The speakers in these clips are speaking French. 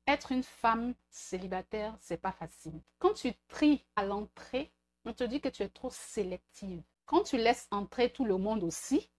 Être une femme célibataire, c'est pas facile. Quand tu tries à l'entrée, on te dit que tu es trop sélective. Quand tu laisses entrer tout le monde aussi,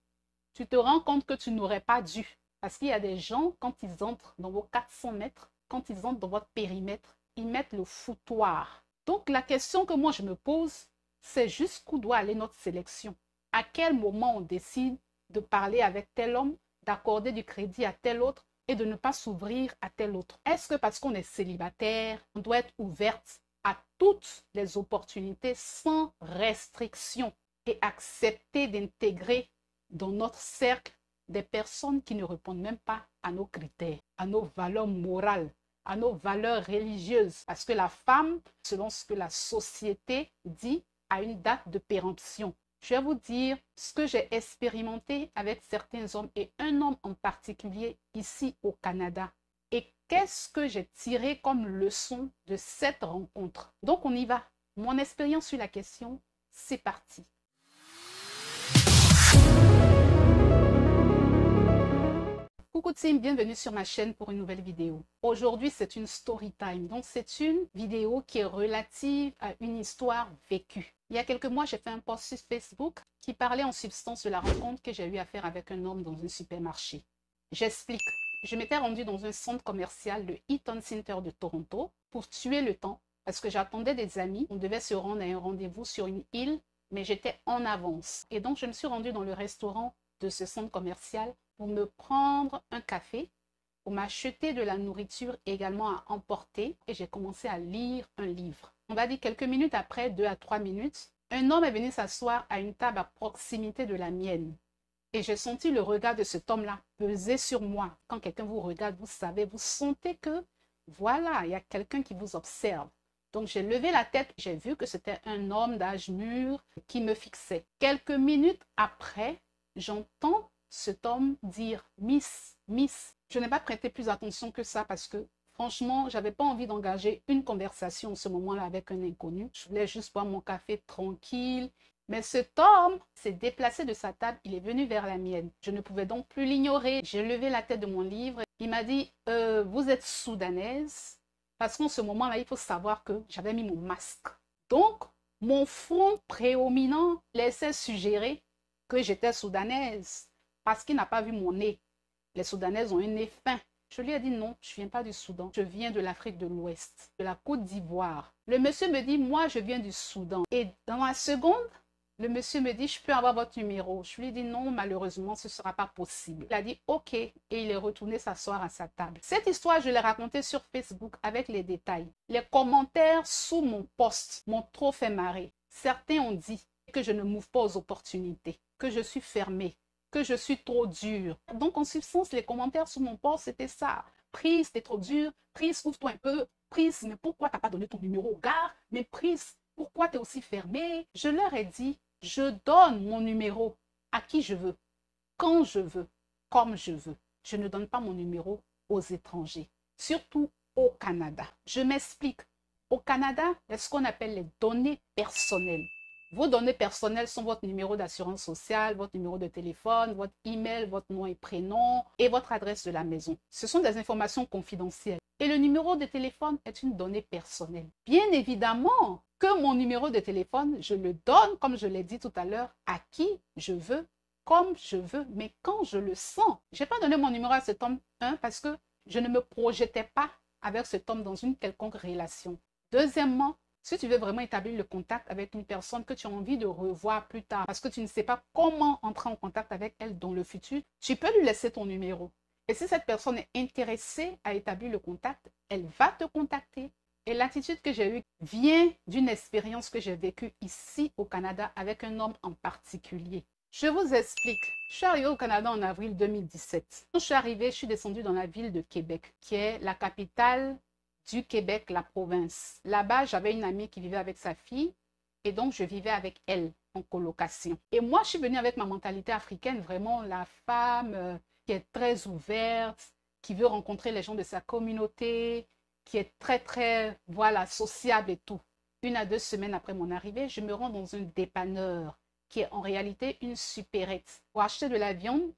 tu te rends compte que tu n'aurais pas dû. Parce qu'il y a des gens, quand ils entrent dans vos 400 mètres, quand ils entrent dans votre périmètre, ils mettent le foutoir. Donc la question que moi je me pose, c'est jusqu'où doit aller notre sélection. À quel moment on décide de parler avec tel homme, d'accorder du crédit à tel autre et de ne pas s'ouvrir à tel autre? Est-ce que parce qu'on est célibataire, on doit être ouverte à toutes les opportunités sans restriction et accepter d'intégrer dans notre cercle des personnes qui ne répondent même pas à nos critères, à nos valeurs morales, à nos valeurs religieuses? Parce que la femme, selon ce que la société dit, a une date de péremption. Je vais vous dire ce que j'ai expérimenté avec certains hommes et un homme en particulier ici au Canada. Et qu'est-ce que j'ai tiré comme leçon de cette rencontre? Donc on y va. Mon expérience sur la question, c'est parti. Coucou team, bienvenue sur ma chaîne pour une nouvelle vidéo. Aujourd'hui, c'est une story time. Donc, c'est une vidéo qui est relative à une histoire vécue. Il y a quelques mois, j'ai fait un post sur Facebook qui parlait en substance de la rencontre que j'ai eu à faire avec un homme dans un supermarché. J'explique. Je m'étais rendue dans un centre commercial, le Eaton Center de Toronto, pour tuer le temps parce que j'attendais des amis. On devait se rendre à un rendez-vous sur une île, mais j'étais en avance. Et donc, je me suis rendue dans le restaurant de ce centre commercial pour me prendre un café, pour m'acheter de la nourriture également à emporter, et j'ai commencé à lire un livre. On va dire quelques minutes après, 2 à 3 minutes, un homme est venu s'asseoir à une table à proximité de la mienne. Et j'ai senti le regard de cet homme-là peser sur moi. Quand quelqu'un vous regarde, vous savez, vous sentez que, voilà, il y a quelqu'un qui vous observe. Donc j'ai levé la tête, j'ai vu que c'était un homme d'âge mûr qui me fixait. Quelques minutes après, j'entends cet homme dire « Miss, Miss ». Je n'ai pas prêté plus attention que ça parce que franchement, je n'avais pas envie d'engager une conversation en ce moment-là avec un inconnu. Je voulais juste boire mon café tranquille. Mais cet homme s'est déplacé de sa table, il est venu vers la mienne. Je ne pouvais donc plus l'ignorer. J'ai levé la tête de mon livre. Il m'a dit « Vous êtes soudanaise ?» Parce qu'en ce moment-là, il faut savoir que j'avais mis mon masque. Donc, mon front prédominant laissait suggérer que j'étais soudanaise. Parce qu'il n'a pas vu mon nez. Les Soudanaises ont un nez fin. Je lui ai dit non, je ne viens pas du Soudan. Je viens de l'Afrique de l'Ouest, de la Côte d'Ivoire. Le monsieur me dit, moi, je viens du Soudan. Et dans la seconde, le monsieur me dit, je peux avoir votre numéro. Je lui ai dit non, malheureusement, ce ne sera pas possible. Il a dit ok et il est retourné s'asseoir à sa table. Cette histoire, je l'ai racontée sur Facebook avec les détails. Les commentaires sous mon post m'ont trop fait marrer. Certains ont dit que je ne m'ouvre pas aux opportunités, que je suis fermée, que je suis trop dure. Donc, en substance, les commentaires sous mon post, c'était ça. Prise, t'es trop dure. Prise, ouvre-toi un peu. Prise, mais pourquoi t'as pas donné ton numéro au gars? Mais Prise, pourquoi t'es aussi fermée? Je leur ai dit, je donne mon numéro à qui je veux, quand je veux, comme je veux. Je ne donne pas mon numéro aux étrangers, surtout au Canada. Je m'explique. Au Canada, il y a ce qu'on appelle les données personnelles. Vos données personnelles sont votre numéro d'assurance sociale, votre numéro de téléphone, votre email, votre nom et prénom et votre adresse de la maison. Ce sont des informations confidentielles. Et le numéro de téléphone est une donnée personnelle. Bien évidemment que mon numéro de téléphone, je le donne, comme je l'ai dit tout à l'heure, à qui je veux, comme je veux, mais quand je le sens. Je n'ai pas donné mon numéro à cet homme, parce que je ne me projetais pas avec cet homme dans une quelconque relation. Deuxièmement, si tu veux vraiment établir le contact avec une personne que tu as envie de revoir plus tard, parce que tu ne sais pas comment entrer en contact avec elle dans le futur, tu peux lui laisser ton numéro. Et si cette personne est intéressée à établir le contact, elle va te contacter. Et l'attitude que j'ai eue vient d'une expérience que j'ai vécue ici au Canada avec un homme en particulier. Je vous explique. Je suis arrivée au Canada en avril 2017. Quand je suis arrivée, je suis descendue dans la ville de Québec, qui est la capitale du Québec, la province. Là-bas, j'avais une amie qui vivait avec sa fille et donc je vivais avec elle en colocation. Et moi, je suis venue avec ma mentalité africaine, vraiment la femme qui est très ouverte, qui veut rencontrer les gens de sa communauté, qui est très, voilà, sociable et tout. 1 à 2 semaines après mon arrivée, je me rends dans un dépanneur qui est en réalité une supérette pour acheter de la viande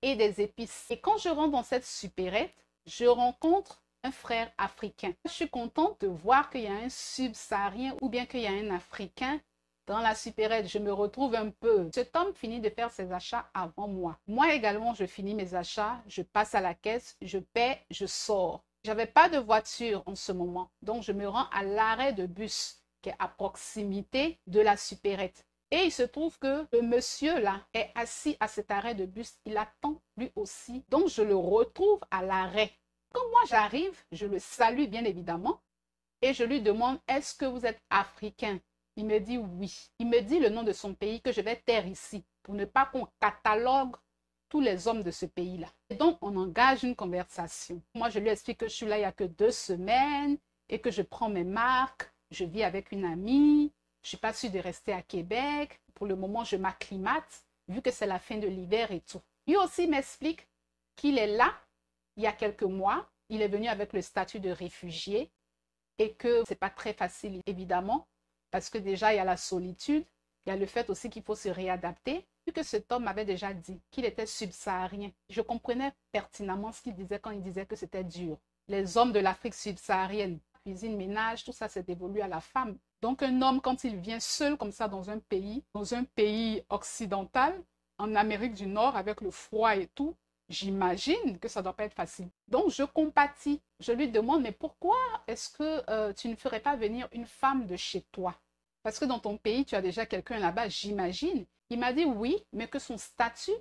et des épices. Et quand je rentre dans cette supérette, je rencontre un frère africain. Je suis contente de voir qu'il y a un subsaharien ou bien qu'il y a un Africain dans la supérette. Je me retrouve un peu. Cet homme finit de faire ses achats avant moi. Moi également, je finis mes achats, je passe à la caisse, je paie, je sors. J'avais pas de voiture en ce moment, donc je me rends à l'arrêt de bus qui est à proximité de la supérette. Et il se trouve que le monsieur là est assis à cet arrêt de bus. Il attend lui aussi. Donc je le retrouve à l'arrêt. Quand moi j'arrive, je le salue bien évidemment et je lui demande: est-ce que vous êtes africain? Il me dit oui. Il me dit le nom de son pays que je vais taire ici pour ne pas qu'on catalogue tous les hommes de ce pays-là. Et donc on engage une conversation. Moi je lui explique que je suis là il n'y a que 2 semaines et que je prends mes marques. Je vis avec une amie. Je ne suis pas sûre de rester à Québec. Pour le moment, je m'acclimate, vu que c'est la fin de l'hiver et tout. Lui aussi m'explique qu'il est là, il y a quelques mois. Il est venu avec le statut de réfugié et que ce n'est pas très facile, évidemment, parce que déjà, il y a la solitude. Il y a le fait aussi qu'il faut se réadapter. Vu que cet homme m'avait déjà dit qu'il était subsaharien, je comprenais pertinemment ce qu'il disait quand il disait que c'était dur. Les hommes de l'Afrique subsaharienne, cuisine, ménage, tout ça, c'est dévolu à la femme. Donc un homme, quand il vient seul comme ça dans un pays occidental, en Amérique du Nord, avec le froid et tout, j'imagine que ça ne doit pas être facile. Donc je compatis. Je lui demande: mais pourquoi est-ce que tu ne ferais pas venir une femme de chez toi? Parce que dans ton pays, tu as déjà quelqu'un là-bas, j'imagine. Il m'a dit oui, mais que son statut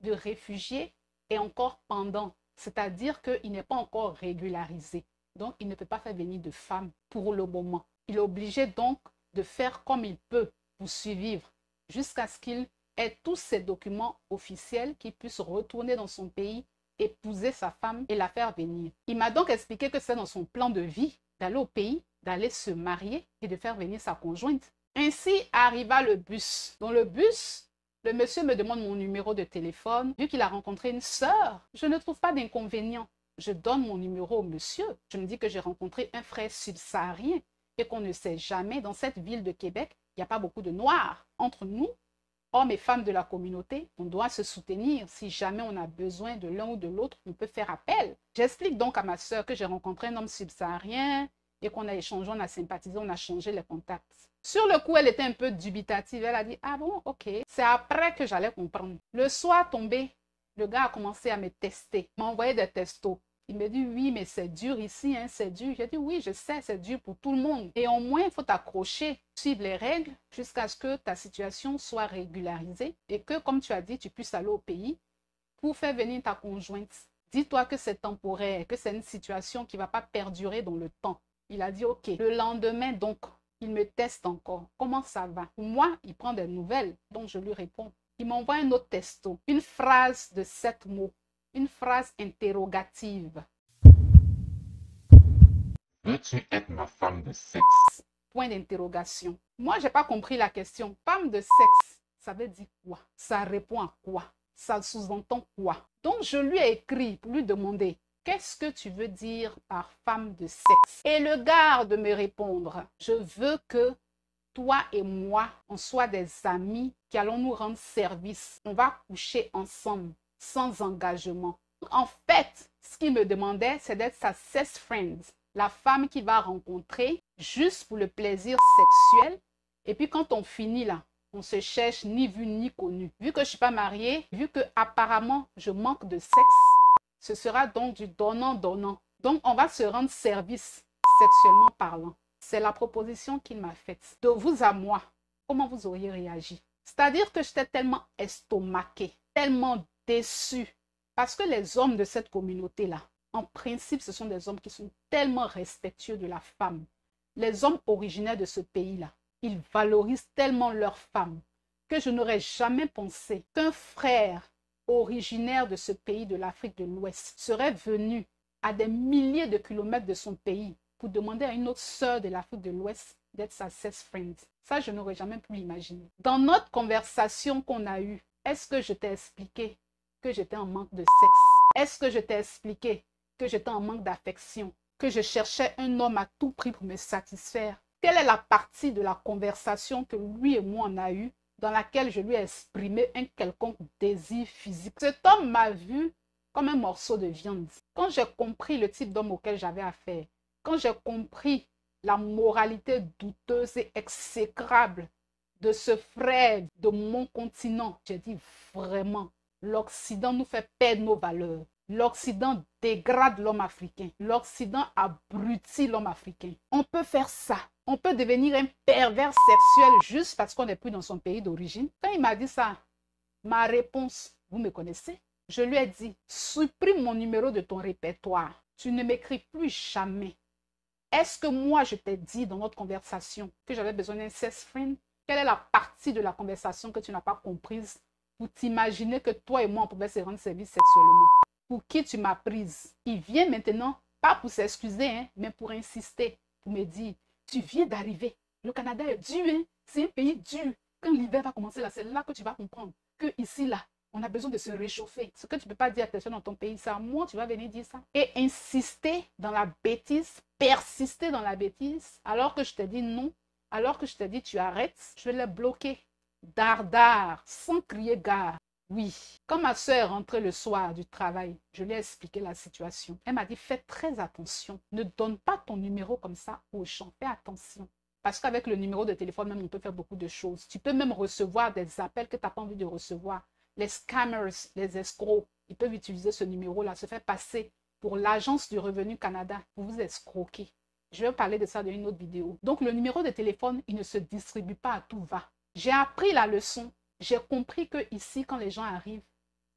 de réfugié est encore pendant. C'est-à-dire qu'il n'est pas encore régularisé. Donc, il ne peut pas faire venir de femme pour le moment. Il est obligé donc de faire comme il peut pour survivre jusqu'à ce qu'il ait tous ses documents officiels, qu'il puisse retourner dans son pays, épouser sa femme et la faire venir. Il m'a donc expliqué que c'est dans son plan de vie d'aller au pays, d'aller se marier et de faire venir sa conjointe. Ainsi arriva le bus. Dans le bus, le monsieur me demande mon numéro de téléphone. Vu qu'il a rencontré une sœur, je ne trouve pas d'inconvénient. Je donne mon numéro au monsieur. Je me dis que j'ai rencontré un frère subsaharien et qu'on ne sait jamais. Dans cette ville de Québec, il n'y a pas beaucoup de noirs. Entre nous, hommes et femmes de la communauté, on doit se soutenir. Si jamais on a besoin de l'un ou de l'autre, on peut faire appel. J'explique donc à ma sœur que j'ai rencontré un homme subsaharien et qu'on a échangé, on a sympathisé, on a changé les contacts. Sur le coup, elle était un peu dubitative. Elle a dit: ah bon, ok. C'est après que j'allais comprendre. Le soir tombé, le gars a commencé à me tester, m'a envoyé des textos. Il me dit: oui, mais c'est dur ici, hein, c'est dur. J'ai dit: oui, je sais, c'est dur pour tout le monde. Et au moins, il faut t'accrocher, suivre les règles jusqu'à ce que ta situation soit régularisée et que, comme tu as dit, tu puisses aller au pays pour faire venir ta conjointe. Dis-toi que c'est temporaire, que c'est une situation qui ne va pas perdurer dans le temps. Il a dit: ok. Le lendemain, donc, il me teste encore. Comment ça va? Pour moi, il prend des nouvelles. Donc, je lui réponds. Il m'envoie un autre texto. Une phrase de 7 mots. Une phrase interrogative. Veux-tu être ma femme de sexe? Point d'interrogation. Moi, je n'ai pas compris la question. Femme de sexe, ça veut dire quoi? Ça répond à quoi? Ça sous-entend quoi? Donc, je lui ai écrit pour lui demander: qu'est-ce que tu veux dire par femme de sexe? Et le gars de me répondre: je veux que toi et moi, on soit des amis qui allons nous rendre service. On va coucher ensemble, sans engagement. En fait, ce qu'il me demandait, c'est d'être sa sex friend, la femme qu'il va rencontrer juste pour le plaisir sexuel. Et puis quand on finit là, on se cherche ni vu ni connu. Vu que je ne suis pas mariée, vu que apparemment je manque de sexe, ce sera donc du donnant-donnant. Donc on va se rendre service sexuellement parlant. C'est la proposition qu'il m'a faite. De vous à moi, comment vous auriez réagi? C'est-à-dire que j'étais tellement estomaquée, tellement déçue. Parce que les hommes de cette communauté-là, en principe, ce sont des hommes qui sont tellement respectueux de la femme. Les hommes originaires de ce pays-là, ils valorisent tellement leurs femmes que je n'aurais jamais pensé qu'un frère originaire de ce pays de l'Afrique de l'Ouest serait venu à des milliers de kilomètres de son pays pour demander à une autre sœur de l'Afrique de l'Ouest d'être sa sex friend. Ça, je n'aurais jamais pu l'imaginer. Dans notre conversation qu'on a eue, est-ce que je t'ai expliqué que j'étais en manque de sexe? Est-ce que je t'ai expliqué que j'étais en manque d'affection? Que je cherchais un homme à tout prix pour me satisfaire? Quelle est la partie de la conversation que lui et moi on a eue dans laquelle je lui ai exprimé un quelconque désir physique? Cet homme m'a vu comme un morceau de viande. Quand j'ai compris le type d'homme auquel j'avais affaire, quand j'ai compris la moralité douteuse et exécrable de ce frère de mon continent, j'ai dit vraiment, l'Occident nous fait perdre nos valeurs. L'Occident dégrade l'homme africain. L'Occident abrutit l'homme africain. On peut faire ça. On peut devenir un pervers sexuel juste parce qu'on n'est plus dans son pays d'origine. Quand il m'a dit ça, ma réponse, vous me connaissez? Je lui ai dit, supprime mon numéro de ton répertoire. Tu ne m'écris plus jamais. Est-ce que moi, je t'ai dit dans notre conversation que j'avais besoin d'un sex friend? Quelle est la partie de la conversation que tu n'as pas comprise pour t'imaginer que toi et moi, on pouvait se rendre service sexuellement? Pour qui tu m'as prise? Il vient maintenant, pas pour s'excuser, hein, mais pour insister, pour me dire, tu viens d'arriver. Le Canada est dur, hein? C'est un pays dur. Quand l'hiver va commencer là, c'est là que tu vas comprendre que ici, là, on a besoin de se réchauffer. Ce que tu ne peux pas dire à personne dans ton pays, c'est à moi, tu vas venir dire ça. Et insister dans la bêtise, persister dans la bêtise, alors que je t'ai dit non, alors que je t'ai dit tu arrêtes, je vais les bloquer. Dardard, sans crier gare. Oui, quand ma soeur est rentrée le soir du travail, je lui ai expliqué la situation. Elle m'a dit, fais très attention. Ne donne pas ton numéro comme ça aux gens. Fais attention. Parce qu'avec le numéro de téléphone, même, on peut faire beaucoup de choses. Tu peux même recevoir des appels que tu n'as pas envie de recevoir. Les scammers, les escrocs, ils peuvent utiliser ce numéro-là, se faire passer pour l'Agence du Revenu Canada pour vous escroquer. Je vais parler de ça dans une autre vidéo. Donc, le numéro de téléphone, il ne se distribue pas à tout va. J'ai appris la leçon. J'ai compris que ici, quand les gens arrivent,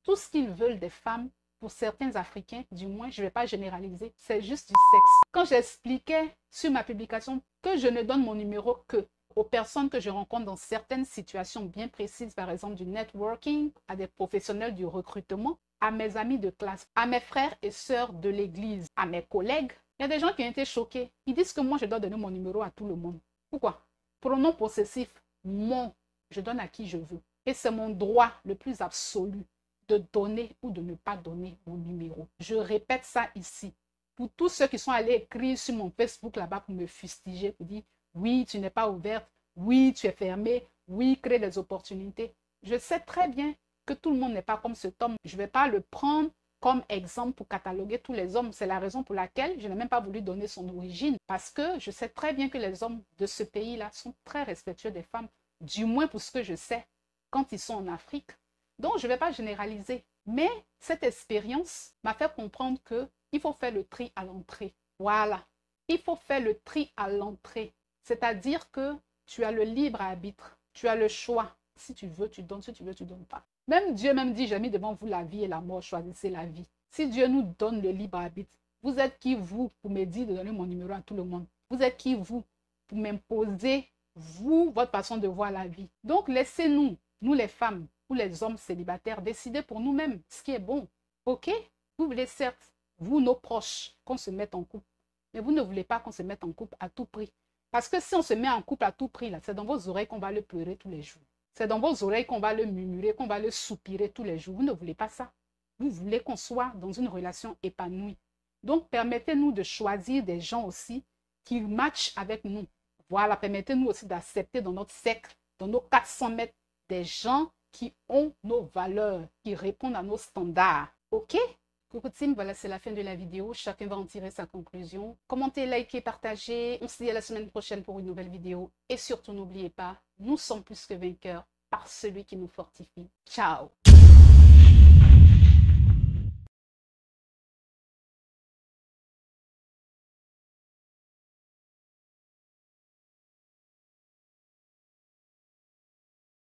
tout ce qu'ils veulent des femmes, pour certains Africains, du moins, je ne vais pas généraliser, c'est juste du sexe. Quand j'expliquais sur ma publication que je ne donne mon numéro que aux personnes que je rencontre dans certaines situations bien précises, par exemple du networking, à des professionnels du recrutement, à mes amis de classe, à mes frères et sœurs de l'église, à mes collègues, il y a des gens qui ont été choqués. Ils disent que moi, je dois donner mon numéro à tout le monde. Pourquoi? Pronom possessif, mon. Je donne à qui je veux. Et c'est mon droit le plus absolu de donner ou de ne pas donner mon numéro. Je répète ça ici. Pour tous ceux qui sont allés écrire sur mon Facebook là-bas pour me fustiger, pour dire oui, tu n'es pas ouverte, oui, tu es fermée, oui, crée des opportunités. Je sais très bien que tout le monde n'est pas comme cet homme. Je ne vais pas le prendre comme exemple pour cataloguer tous les hommes. C'est la raison pour laquelle je n'ai même pas voulu donner son origine. Parce que je sais très bien que les hommes de ce pays-là sont très respectueux des femmes. Du moins pour ce que je sais, quand ils sont en Afrique. Donc, je ne vais pas généraliser. Mais cette expérience m'a fait comprendre qu'il faut faire le tri à l'entrée. Voilà. Il faut faire le tri à l'entrée. C'est-à-dire que tu as le libre arbitre. Tu as le choix. Si tu veux, tu donnes. Si tu veux, tu ne donnes pas. Même Dieu même dit, j'ai mis devant vous la vie et la mort. Choisissez la vie. Si Dieu nous donne le libre arbitre, vous êtes qui, vous, pour me dire de donner mon numéro à tout le monde? Vous êtes qui, vous, pour m'imposer vous, votre façon de voir la vie? Donc, laissez-nous, nous les femmes ou les hommes célibataires, décider pour nous-mêmes ce qui est bon. Ok? Vous voulez certes, vous, nos proches, qu'on se mette en couple. Mais vous ne voulez pas qu'on se mette en couple à tout prix. Parce que si on se met en couple à tout prix, là, c'est dans vos oreilles qu'on va le pleurer tous les jours. C'est dans vos oreilles qu'on va le murmurer, qu'on va le soupirer tous les jours. Vous ne voulez pas ça. Vous voulez qu'on soit dans une relation épanouie. Donc, permettez-nous de choisir des gens aussi qui matchent avec nous. Voilà, permettez-nous aussi d'accepter dans notre cercle, dans nos 400 mètres, des gens qui ont nos valeurs, qui répondent à nos standards. Ok? Coucou team, voilà, c'est la fin de la vidéo. Chacun va en tirer sa conclusion. Commentez, likez, partagez. On se dit à la semaine prochaine pour une nouvelle vidéo. Et surtout, n'oubliez pas, nous sommes plus que vainqueurs par celui qui nous fortifie. Ciao!